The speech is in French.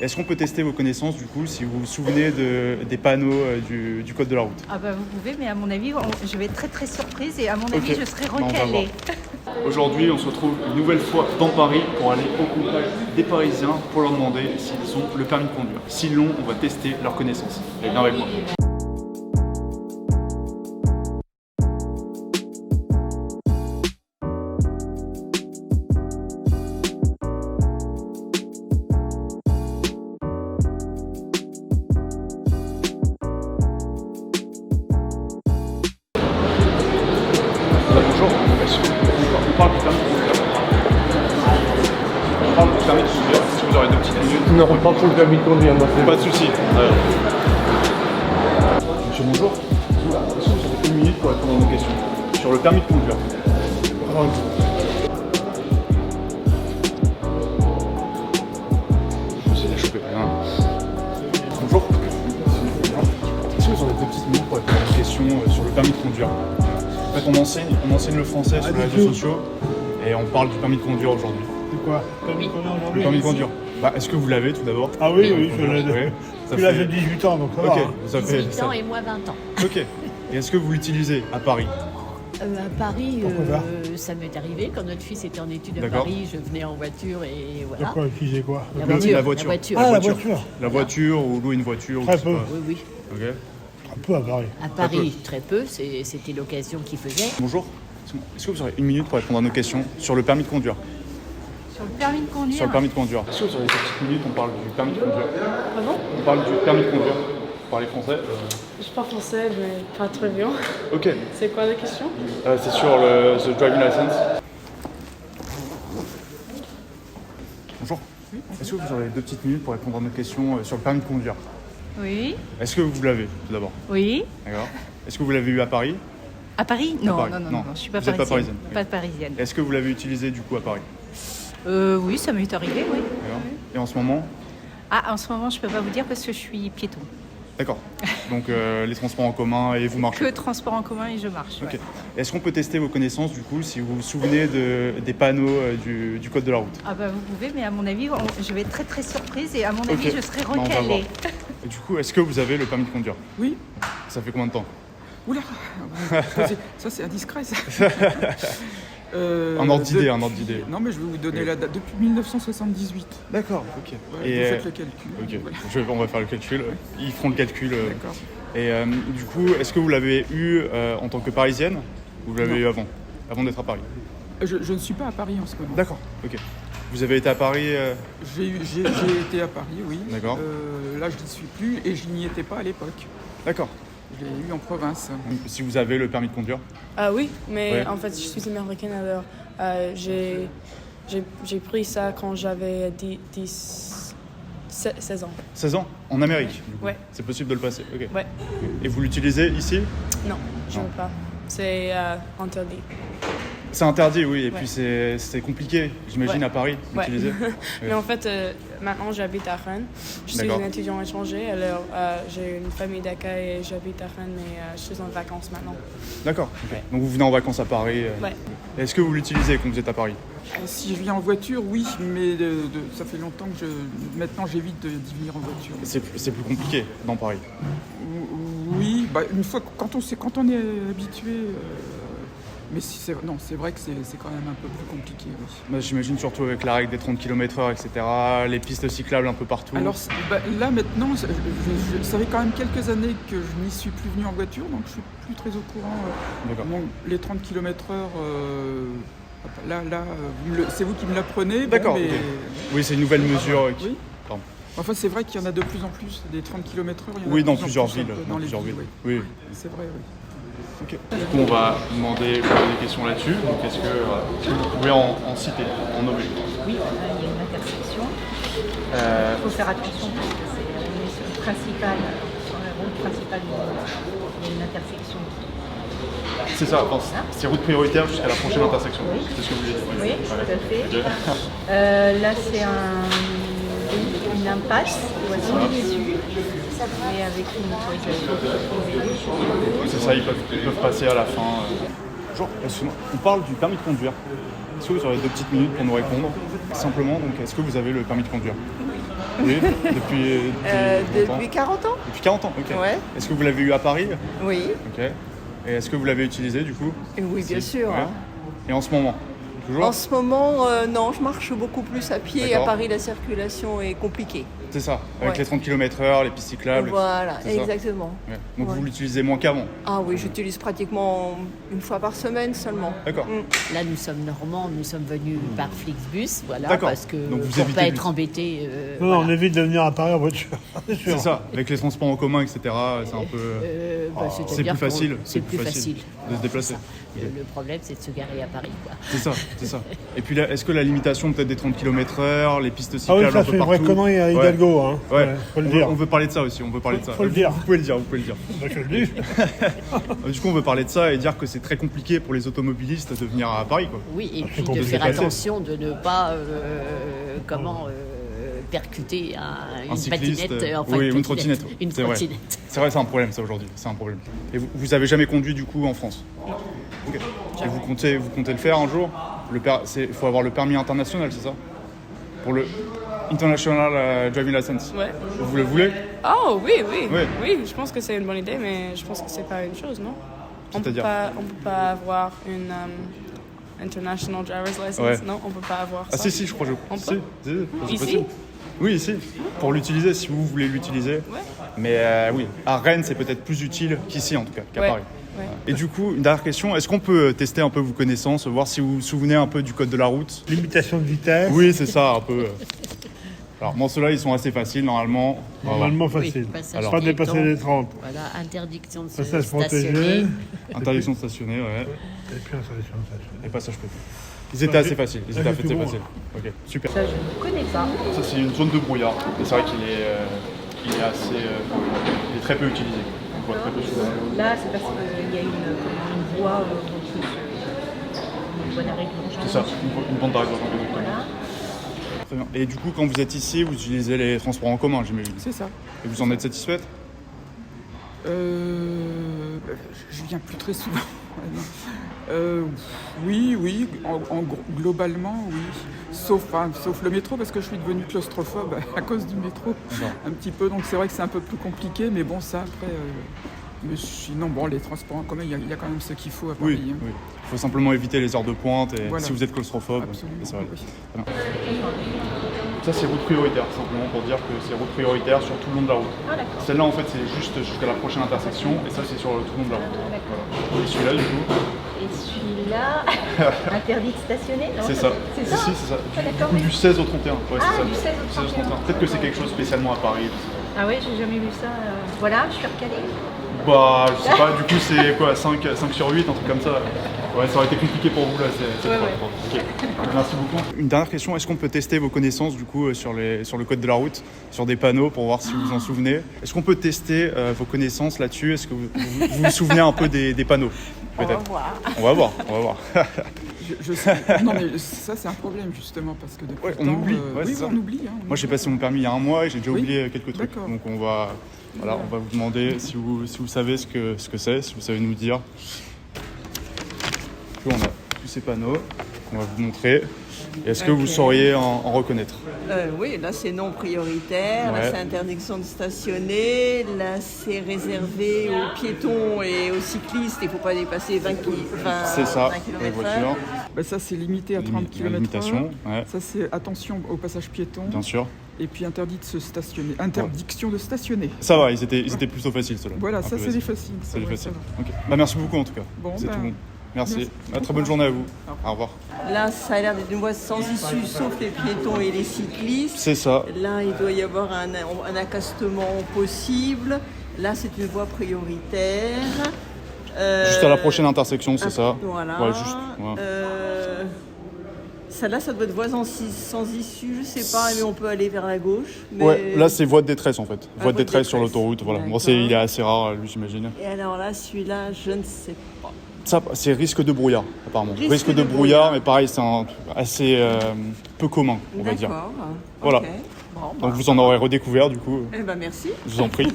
Est-ce qu'on peut tester vos connaissances du coup, si vous vous souvenez des panneaux du code de la route? Ah bah vous pouvez, mais à mon avis, je vais être très très surprise et à mon avis, je serai On va recalée. Aujourd'hui, on se retrouve une nouvelle fois dans Paris pour aller au contact des Parisiens pour leur demander s'ils ont le permis de conduire. S'ils l'ont, on va tester leurs connaissances. Et viens avec moi. Bonjour, on parle du permis de conduire. On parle du permis de conduire. Est-ce que vous aurez 2 petites minutes? Non, pas pour le permis de conduire, moi c'est Pas de souci. Monsieur, bonjour. Est-ce que vous avez 1 minute pour répondre à nos questions sur le permis de conduire? J'ai la chopé. Bonjour. Est-ce que vous aurez 2 petites minutes pour répondre à nos questions sur le permis de conduire? En fait, on enseigne le français sur les réseaux sociaux et on parle du permis de conduire aujourd'hui. De quoi? Permis de conduire Le aujourd'hui? permis de conduire. Est-ce que vous l'avez tout d'abord? Ah oui, oui, je l'ai. Ouais. Ça Puis là, fait- j'ai 18 ans, donc ça va. Ok, ça fait 18 ans et moi 20 ans. Ok. Et est-ce que vous l'utilisez à Paris? À Paris, Pourquoi ça m'est arrivé. Quand notre fils était en études à D'accord. Paris, je venais en voiture et voilà. Pourquoi utiliser quoi? La Le permis? voiture. La voiture. La voiture. Ah, la voiture. La voiture ou louer une voiture Très je sais peu. pas. Oui, oui. Ok. Un peu à Paris. À Paris, très peu. C'était l'occasion qu'il faisait. Bonjour. Est-ce que vous aurez 1 minute pour répondre à nos questions sur le permis de conduire? Sur le permis de conduire. Sur le permis de conduire. Est-ce que vous aurez 2 petites minutes? On parle du permis de conduire. Pardon? On parle du permis de conduire. Vous parlez français? Je parle français, mais pas très bien. Ok. C'est quoi la question? C'est sur le driving license. Bonjour. Est-ce que vous aurez 2 petites minutes pour répondre à nos questions sur le permis de conduire? Oui, Est-ce que vous l'avez tout d'abord? oui. D'accord. Est-ce que vous l'avez eu à Paris? À Paris? Non, Paris. non, non, Non. non, je suis pas Vous êtes pas parisienne. parisienne. Pas parisienne. Est-ce que vous l'avez utilisé du coup à Paris? Oui, ça m'est arrivé, oui. D'accord. Et en ce moment? Ah, en ce moment, je peux pas vous dire parce que je suis piéton. D'accord. Donc les transports en commun et vous marchez. Que transport en commun et je marche. Ok. ouais. Est-ce qu'on peut tester vos connaissances du coup, si vous vous souvenez des panneaux du code de la route? Ah bah vous pouvez, mais à mon avis, je vais être très très surprise et à mon avis, Ok. je serai On va voir. recalée. Et du coup, est-ce que vous avez le permis de conduire? Oui. Ça fait combien de temps? Oula, ça c'est indiscret. Ça. Un ordre d'idée, un ordre d'idée. Non mais je vais vous donner Oui. la date. Depuis 1978. D'accord, ok. Ouais, Et vous faites le calcul. ok, Voilà. on va faire le calcul. Ils feront le calcul. D'accord. Et du coup, est-ce que vous l'avez eu en tant que parisienne ou vous l'avez Non. eu avant d'être à Paris? Je ne suis pas à Paris en ce moment. D'accord, ok. Vous avez été à Paris J'ai été à Paris, oui. D'accord. Là je n'y suis plus et je n'y étais pas à l'époque. D'accord. Je l'ai eu en province. Si vous avez le permis de conduire? Ah oui, mais Ouais. en fait, je suis américaine, alors j'ai pris ça quand j'avais 16 ans. 16 ans? En Amérique du coup. Ouais. C'est possible de le passer? Ok. Ouais. Et vous l'utilisez ici? Non, je Non. ne veux pas. C'est interdit. C'est interdit, oui, et Ouais. puis c'est compliqué, j'imagine, Ouais. à Paris, Ouais. d'utiliser. Mais en fait, maintenant, j'habite à Rennes. Je suis D'accord. un étudiant étranger, alors j'ai une famille d'accueil et j'habite à Rennes, mais je suis en vacances maintenant. D'accord. ok. Donc vous venez en vacances à Paris. Ouais. Est-ce que vous l'utilisez quand vous êtes à Paris? Si je viens en voiture, oui, mais ça fait longtemps que maintenant j'évite d'y venir en voiture. C'est plus compliqué dans Paris. Oui, une fois quand on est habitué. Mais si c'est vrai que c'est quand même un peu plus compliqué. Oui. Bah, j'imagine surtout avec la règle des 30 km/h, etc., les pistes cyclables un peu partout. Alors là maintenant, ça fait quand même quelques années que je n'y suis plus venu en voiture, donc je suis plus très au courant. D'accord. Bon, les 30 km/h, c'est vous qui me l'apprenez. D'accord, Bon, mais- ok. Oui, c'est une nouvelle mesure. Oui. Pardon. Enfin, c'est vrai qu'il y en a de plus en plus, des 30 km/h. Il y en a Oui, de dans plus en plusieurs plus, villes. un peu Dans les plusieurs villes. oui. Oui. C'est vrai, oui. Ok. Du coup, on va demander des questions là-dessus. Donc, est-ce que vous pouvez en citer, en nommer? Oui, il y a une intersection. Il faut faire attention parce que on est sur le principal, sur la route principale, il y a une intersection. C'est ça, enfin, c'est route prioritaire jusqu'à la prochaine intersection. Oui. C'est ce que vous voulez dire? Oui, tout à fait. Ok. Là, c'est une impasse, voici dessus, mais avec une autorisation. C'est ça, ils peuvent passer à la fin. Bonjour, excusez-moi, on parle du permis de conduire. Est-ce que vous aurez 2 petites minutes pour nous répondre? simplement, donc, est-ce que vous avez le permis de conduire? Oui. Depuis longtemps? Depuis 40 ans. Depuis 40 ans, ok. Ouais. Est-ce que vous l'avez eu à Paris? Oui. Ok. Et est-ce que vous l'avez utilisé du coup? Oui, bien sûr. Ouais. Hein. Et en ce moment? Toujours? En ce moment, non, je marche beaucoup plus à pied. D'accord. À Paris, la circulation est compliquée. C'est ça, avec Ouais. les 30 km/h, les pistes cyclables. Voilà, c'est ça. exactement. Ouais. Donc Ouais. vous l'utilisez moins qu'avant? Ah oui, j'utilise pratiquement une fois par semaine seulement. D'accord. Là, nous sommes normands, nous sommes venus par Flixbus, voilà, D'accord. parce que Donc vous pour évitez pas le être bus. embêtés. Non, non, on voilà. évite de venir à Paris en voiture. C'est sûr. C'est ça, avec les transports en commun, etc. C'est un peu. C'est-à-dire c'est plus qu'on- facile. C'est plus facile. de se déplacer. Le problème, c'est de se garer à Paris, quoi. C'est ça, c'est ça. Et puis là, est-ce que la limitation peut-être des 30 km/h, les pistes Ah cyclables oui, ça un peu c'est une vraie partout? connerie à Ouais. Hidalgo, hein. Ouais, Faut le on dire. veut parler de ça aussi, on veut parler de ça. Faut le dire. Vous pouvez le dire, vous pouvez le dire. Bah, je le dis. Du coup, on veut parler de ça et dire que c'est très compliqué pour les automobilistes de venir à Paris, quoi. Oui, et puis de compliqué. faire Passer. attention de ne pas, percuter une cycliste, patinette, enfin oui, une une trottinette. Une C'est vrai. trottinette. C'est vrai, c'est un problème ça aujourd'hui, c'est un problème. Et vous avez jamais conduit du coup en France? Ok. Et vous comptez le faire un jour? Il faut avoir le permis international, c'est ça? Pour le International Driving License. Ouais. Vous le voulez? Oh oui, oui. Ouais. Oui, je pense que c'est une bonne idée, mais je pense que c'est pas une chose, non? On peut C'est-à-dire? peut pas avoir une International Driver's License, Ouais. non? On peut pas avoir Ah ça. si, je crois que On si, peut? c'est Ici? possible. Oui, ici. Pour l'utiliser, si vous voulez l'utiliser. Ouais. Mais oui, à Rennes, c'est peut-être plus utile qu'ici en tout cas, qu'à Ouais. Paris. Ouais. Et du coup, une dernière question, est-ce qu'on peut tester un peu vos connaissances, voir si vous vous souvenez un peu du code de la route? Limitation de vitesse. Oui, c'est ça, un peu. Alors, bon, ceux-là, ils sont assez faciles, normalement. On va voir. Normalement Oui, facile. passage Pas piéton. dépasser les 30. Voilà, interdiction de se Passage stationner. protégé. Interdiction de stationner, ouais. Et puis installation de station. Et passage piéton. Ils étaient assez faciles, ils étaient c'est assez tout bon, faciles. Ok, super. Ça, je ne connais pas. Ça, c'est une zone de brouillard. Et c'est vrai qu'il est assez. Il est très peu utilisé. On voit très peu souvent. Là, c'est parce qu'il y a une voie une voie d'arrêt d'urgence. C'est ça, une bande d'arrêt d'urgence. Voilà. Très bien. Et du coup, quand vous êtes ici, vous utilisez les transports en commun, j'imagine. C'est ça. Et vous en êtes satisfaite? Je viens plus très souvent. Ouais, non. Oui, globalement, oui. Sauf le métro, parce que je suis devenue claustrophobe à cause du métro, un petit peu. Donc c'est vrai que c'est un peu plus compliqué, mais bon, ça après. Mais sinon, bon, les transports en commun, il y a quand même ce qu'il faut à Paris. Oui, hein. oui. Il faut simplement éviter les heures de pointe et Voilà. si vous êtes claustrophobe. Absolument. c'est vrai. Oui. Très bien. Ça, c'est route prioritaire, simplement pour dire que c'est route prioritaire sur tout le long de la route. Ah, d'accord. Celle-là, en fait, c'est juste jusqu'à la prochaine intersection et ça, c'est sur tout le long de la route. Voilà. Et celui-là, du coup, Et celui-là, interdit de stationner, non? c'est ça. C'est ça? Si, c'est ça. Ah, d'accord, Du coup, oui. du 16 au 31. Ouais, Ah, c'est ça. du 16 au 31. Peut-être que c'est quelque chose spécialement à Paris. Je sais pas. Ah oui, j'ai jamais vu ça. Voilà, je suis recalée. Bah, je sais pas, du coup, c'est quoi, 5 sur 8, un truc comme ça. Ouais, ça aurait été compliqué pour vous là, c'est Ouais, fois. Ok. Merci beaucoup. Une dernière question, est-ce qu'on peut tester vos connaissances du coup sur le code de la route, sur des panneaux pour voir si vous vous en souvenez? Est-ce qu'on peut tester vos connaissances là-dessus? Est-ce que vous vous souvenez un peu des panneaux? On va Peut-être. voir. On va voir, on va voir. Je sais. Non, mais ça, c'est un problème, justement, parce que depuis Ouais, le on temps, oublie, ouais, oui, c'est ça. on oublie. Hein, Moi j'ai passé mon permis il y a un mois et j'ai déjà Oui. oublié quelques trucs. D'accord. Donc on va vous demander si vous savez ce que c'est, si vous savez nous dire. Puis on a tous ces panneaux qu'on va vous montrer. Et est-ce que vous Ok. sauriez en reconnaître? Oui, là c'est non prioritaire, Ouais. là c'est interdiction de stationner, là c'est réservé aux piétons et aux cyclistes, il ne faut pas dépasser 20 C'est ça, 20 les km/h. voitures. Bah, ça, c'est limité à 30 La km/h. limitation, ouais, Ça, c'est attention au passage piéton. bien sûr. Et puis interdit de se stationner. Interdiction de stationner. Ça va, ils étaient plutôt faciles ceux-là. Voilà, Un ça peu c'est facile. des faciles. C'est des ouais, faciles. ça va. Ok. Bah, merci beaucoup en tout cas. Bon, C'est bah, tout bon. Merci. merci. Très bonne journée à vous. Au revoir. Là ça a l'air d'être une voie sans issue sauf les piétons et les cyclistes. C'est ça. Là il doit y avoir un accostement possible. Là c'est une voie prioritaire. Juste à la prochaine intersection, c'est ça. Voilà. Ouais, juste. Ouais. Celle-là, ça doit être voie sans issue, je sais pas, mais on peut aller vers la gauche. Mais... Ouais, là c'est voie de détresse en fait. Voie de voie de détresse sur détresse. l'autoroute, voilà. Bon, D'accord. il est assez rare, lui, j'imagine. Et alors là, celui-là, je ne sais pas. Ça, c'est risque de brouillard, apparemment. Risque Risque de de brouillard, brouillard. mais pareil, c'est assez peu commun, on va dire. D'accord. Voilà. Ok. Bon, Donc vous en aurez redécouvert, du coup, Eh ben merci. je vous en prie.